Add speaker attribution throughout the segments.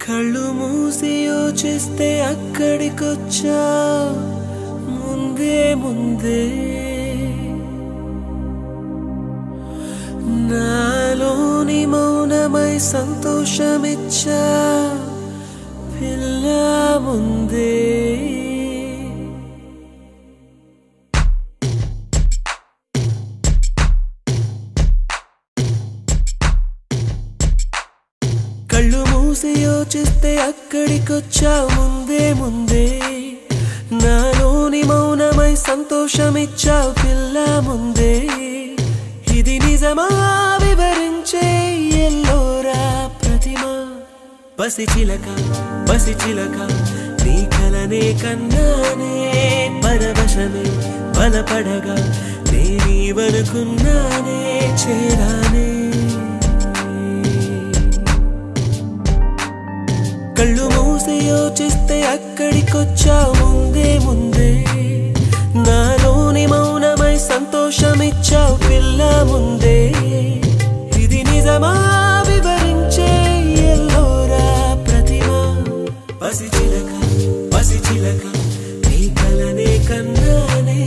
Speaker 1: కళ్ళు మూసి యోచిస్తే అక్కడికొచ్చా ముందే ముందే నాలోని మౌనమై సంతోషమిచ్చా పిల్ల ముందే కళ్ళు మూసి యోచిస్తే అక్కడికొచ్చా ముందే ముందే నాలోని మౌనమై సంతోషమిచ్చావు పిల్ల ముందే ఇది నిజమా వివరించే ఎల్లోరా ప్రతిమ పసిచిలక నీ కలనే కన్నానే పరవశమే బలపడగా నేనీవనుకున్నానే చేరానే కళ్ళు మూసి యోచిస్తే అక్కడికొచ్చావు ముందే ముందే నాలోని మౌనమై సంతోషమిచ్చావు పిల్ల ముందే ఇది నిజమా వివరించే ఎల్లోరా ప్రతిమ పసిచిలక నీ కలనే కన్నానే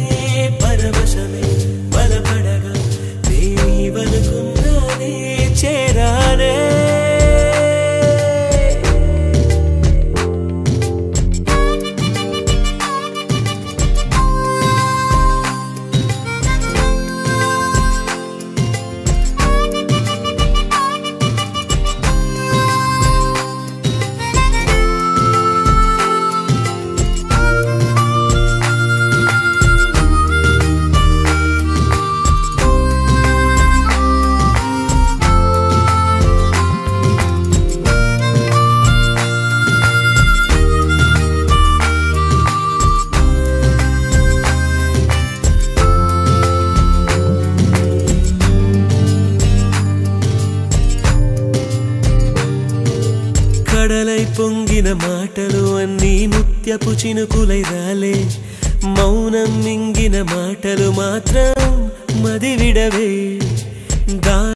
Speaker 1: పరవశమే బలపడగా నేనీవనుకున్నానే చేరానే కడలై పొంగిన మాటలు అన్నీ ముత్యపు చినుకులై రాలే మౌనం మింగిన మాటలు మాత్రం మదివిడవే